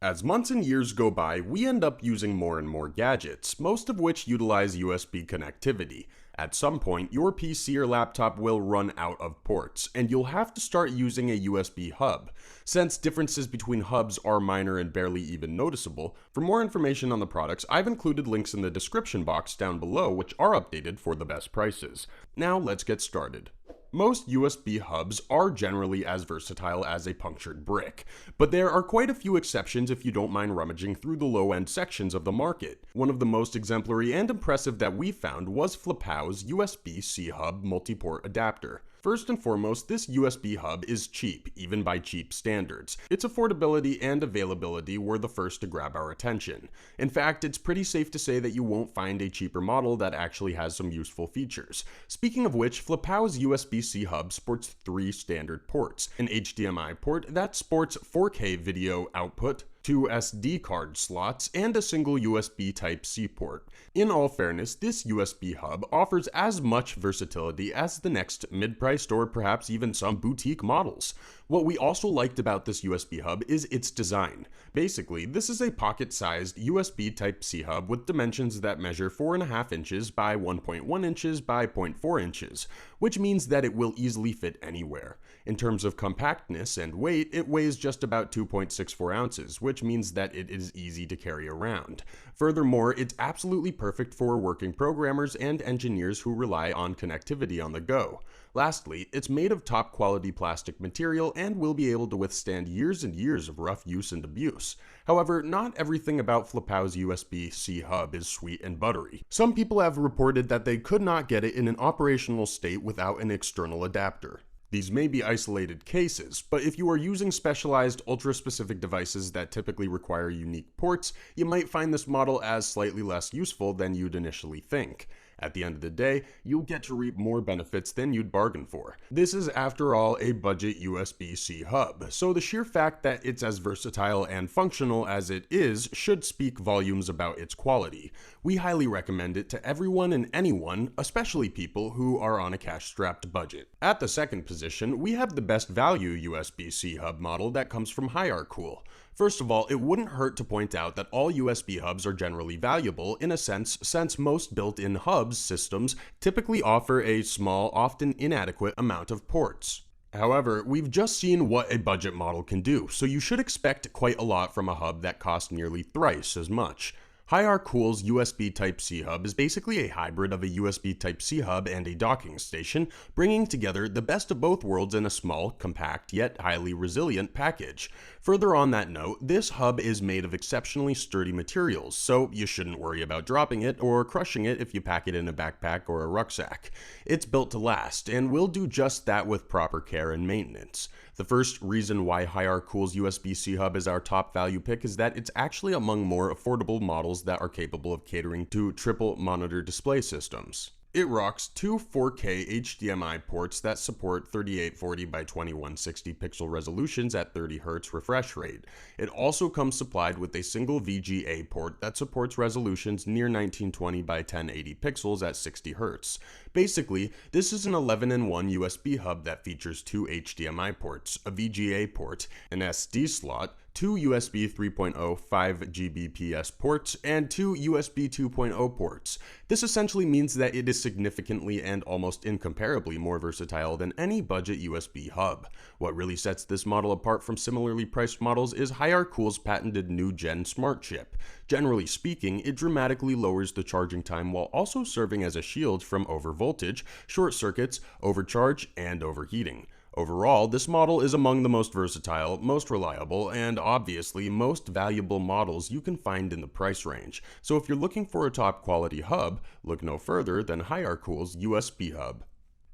As months and years go by, we end up using more and more gadgets, most of which utilize USB connectivity. At some point, your PC or laptop will run out of ports, and you'll have to start using a USB hub. Since differences between hubs are minor and barely even noticeable, for more information on the products, I've included links in the description box down below which are updated for the best prices. Now let's get started. Most USB hubs are generally as versatile as a punctured brick, but there are quite a few exceptions if you don't mind rummaging through the low-end sections of the market. One of the most exemplary and impressive that we found was FlePow's USB C Hub Multiport adapter. First and foremost, this USB hub is cheap, even by cheap standards. Its affordability and availability were the first to grab our attention. In fact, it's pretty safe to say that you won't find a cheaper model that actually has some useful features. Speaking of which, FlePow's USB C Hub sports 3 standard ports: an HDMI port that sports 4K video output, 2 SD card slots, and a single USB Type-C port. In all fairness, this USB hub offers as much versatility as the next mid-priced or perhaps even some boutique models. What we also liked about this USB hub is its design. Basically, this is a pocket-sized USB Type-C hub with dimensions that measure 4.5 inches by 1.1 inches by 0.4 inches, which means that it will easily fit anywhere. In terms of compactness and weight, it weighs just about 2.64 ounces, which means that it is easy to carry around. Furthermore, it's absolutely perfect for working programmers and engineers who rely on connectivity on the go. Lastly, it's made of top quality plastic material and will be able to withstand years and years of rough use and abuse. However, not everything about FlePow's USB C Hub is sweet and buttery. Some people have reported that they could not get it in an operational state without an external adapter. These may be isolated cases, but if you are using specialized ultra-specific devices that typically require unique ports, you might find this model as slightly less useful than you'd initially think. At the end of the day, you'll get to reap more benefits than you'd bargain for. This is, after all, a budget USB-C hub, so the sheer fact that it's as versatile and functional as it is should speak volumes about its quality. We highly recommend it to everyone and anyone, especially people who are on a cash-strapped budget. At the second position, we have the best value USB-C hub model that comes from Hiearcool. First of all, it wouldn't hurt to point out that all USB hubs are generally valuable in a sense, since most built-in hubs systems typically offer a small, often inadequate amount of ports. However, we've just seen what a budget model can do, so you should expect quite a lot from a hub that costs nearly thrice as much. Hiearcool's USB Type-C hub is basically a hybrid of a USB Type-C hub and a docking station, bringing together the best of both worlds in a small, compact, yet highly resilient package. Further on that note, this hub is made of exceptionally sturdy materials, so you shouldn't worry about dropping it or crushing it if you pack it in a backpack or a rucksack. It's built to last, and will do just that with proper care and maintenance. The first reason why Hiearcool's USB-C hub is our top value pick is that it's actually among more affordable models that are capable of catering to triple monitor display systems. It rocks 2 4K HDMI ports that support 3840 by 2160 pixel resolutions at 30 Hz refresh rate. It also comes supplied with a single VGA port that supports resolutions near 1920 by 1080 pixels at 60 Hz. Basically, this is an 11-in-1 USB hub that features 2 HDMI ports, a VGA port, an SD slot, 2 USB 3.0 5 Gbps ports, and 2 USB 2.0 ports. This essentially means that it is significantly and almost incomparably more versatile than any budget USB hub. What really sets this model apart from similarly priced models is Hiearcool's patented new Gen Smart chip. Generally speaking, it dramatically lowers the charging time while also serving as a shield from overvoltage, short circuits, overcharge, and overheating. Overall, this model is among the most versatile, most reliable, and obviously most valuable models you can find in the price range. So if you're looking for a top quality hub, look no further than Hiearcool's USB hub.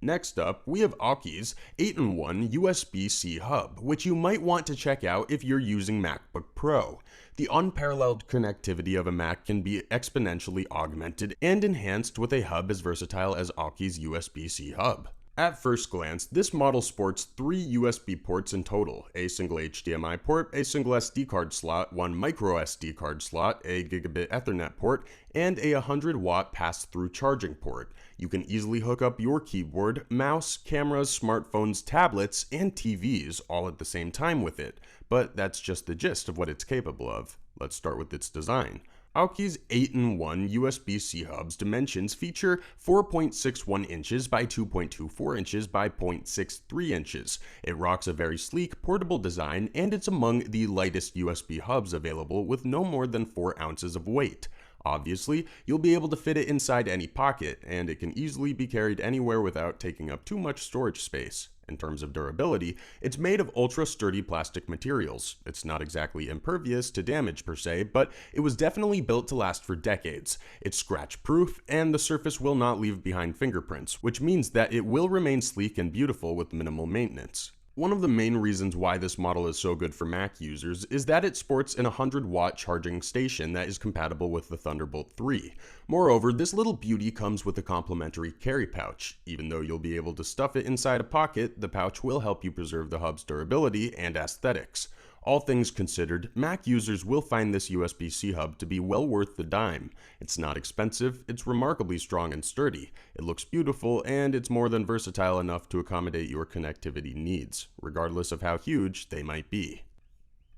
Next up, we have AUKEY's 8-in-1 USB C Hub, which you might want to check out if you're using MacBook Pro. The unparalleled connectivity of a Mac can be exponentially augmented and enhanced with a hub as versatile as AUKEY's USB C Hub. At first glance, this model sports 3 USB ports in total: a single HDMI port, a single SD card slot, one micro SD card slot, a gigabit Ethernet port, and a 100-watt pass-through charging port. You can easily hook up your keyboard, mouse, cameras, smartphones, tablets, and TVs all at the same time with it, but that's just the gist of what it's capable of. Let's start with its design. AUKEY's 8-in-1 USB C Hub's dimensions feature 4.61 inches by 2.24 inches by 0.63 inches. It rocks a very sleek, portable design, and it's among the lightest USB hubs available with no more than 4 ounces of weight. Obviously, you'll be able to fit it inside any pocket, and it can easily be carried anywhere without taking up too much storage space. In terms of durability, it's made of ultra-sturdy plastic materials. It's not exactly impervious to damage per se, but it was definitely built to last for decades. It's scratch-proof, and the surface will not leave behind fingerprints, which means that it will remain sleek and beautiful with minimal maintenance. One of the main reasons why this model is so good for Mac users is that it sports an 100-watt charging station that is compatible with the Thunderbolt 3. Moreover, this little beauty comes with a complimentary carry pouch. Even though you'll be able to stuff it inside a pocket, the pouch will help you preserve the hub's durability and aesthetics. All things considered, Mac users will find this USB C Hub to be well worth the dime. It's not expensive, it's remarkably strong and sturdy, it looks beautiful, and it's more than versatile enough to accommodate your connectivity needs, regardless of how huge they might be.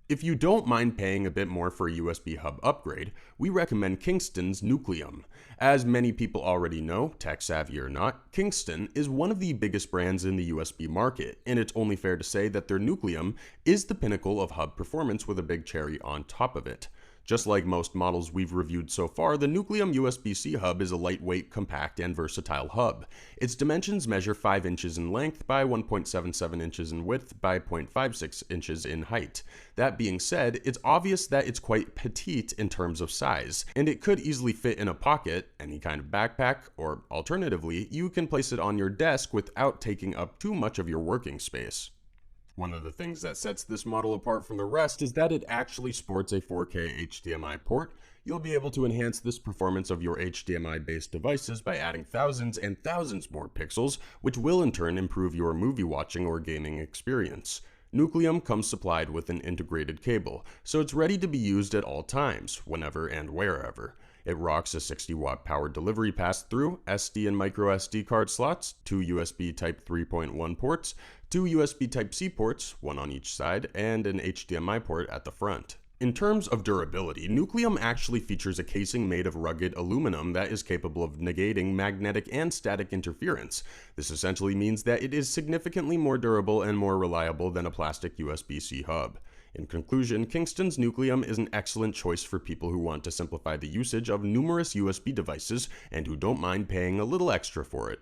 If you don't mind paying a bit more for a USB hub upgrade, we recommend Kingston's Nucleum. As many people already know, tech savvy or not, Kingston is one of the biggest brands in the USB market, and it's only fair to say that their Nucleum is the pinnacle of hub performance with a big cherry on top of it. Just like most models we've reviewed so far, the Nucleum USB C Hub is a lightweight, compact, and versatile hub. Its dimensions measure 5 inches in length by 1.77 inches in width by 0.56 inches in height. That being said, it's obvious that it's quite petite in terms of size, and it could easily fit in a pocket, any kind of backpack, or alternatively, you can place it on your desk without taking up too much of your working space. One of the things that sets this model apart from the rest is that it actually sports a 4K HDMI port. You'll be able to enhance this performance of your HDMI-based devices by adding thousands and thousands more pixels, which will in turn improve your movie watching or gaming experience. Nucleum comes supplied with an integrated cable, so it's ready to be used at all times, whenever and wherever. It rocks a 60-watt power delivery pass-through, SD and micro SD card slots, 2 USB Type 3.1 ports, 2 USB Type-C ports, one on each side, and an HDMI port at the front. In terms of durability, Nucleum actually features a casing made of rugged aluminum that is capable of negating magnetic and static interference. This essentially means that it is significantly more durable and more reliable than a plastic USB-C hub. In conclusion, Kingston's Nucleum is an excellent choice for people who want to simplify the usage of numerous USB devices and who don't mind paying a little extra for it.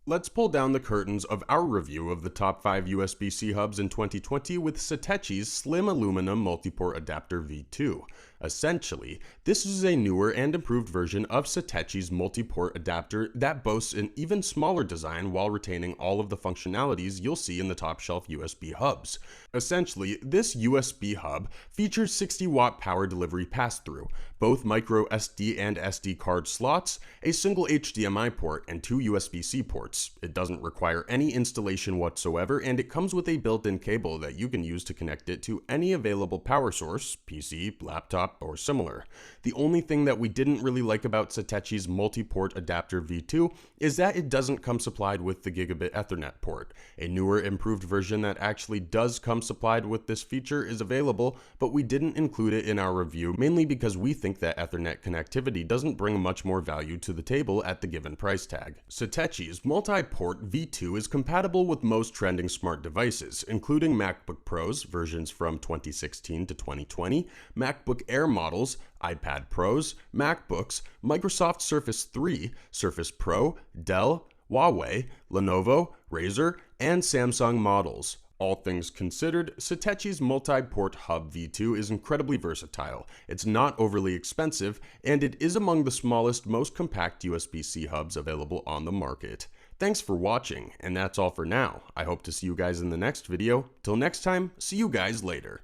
Let's pull down the curtains of our review of the top 5 USB-C hubs in 2020 with Satechi's Slim Aluminum Multiport Adapter V2. Essentially, this is a newer and improved version of Satechi's multi-port adapter that boasts an even smaller design while retaining all of the functionalities you'll see in the top-shelf USB hubs. Essentially, this USB hub features 60-watt power delivery pass-through, both micro SD and SD card slots, a single HDMI port, and 2 USB-C ports. It doesn't require any installation whatsoever, and it comes with a built-in cable that you can use to connect it to any available power source, PC, laptop, or similar. The only thing that we didn't really like about Satechi's Multiport Adapter V2 is that it doesn't come supplied with the gigabit Ethernet port. A newer, improved version that actually does come supplied with this feature is available, but we didn't include it in our review mainly because we think that Ethernet connectivity doesn't bring much more value to the table at the given price tag. Satechi's Multiport V2 is compatible with most trending smart devices, including MacBook Pros versions from 2016 to 2020, MacBook Air models, iPad Pros, MacBooks, Microsoft Surface 3, Surface Pro, Dell, Huawei, Lenovo, Razer, and Samsung models. All things considered, Satechi's Multiport Hub V2 is incredibly versatile, it's not overly expensive, and it is among the smallest, most compact USB-C hubs available on the market. Thanks for watching, and that's all for now. I hope to see you guys in the next video. Till next time, see you guys later.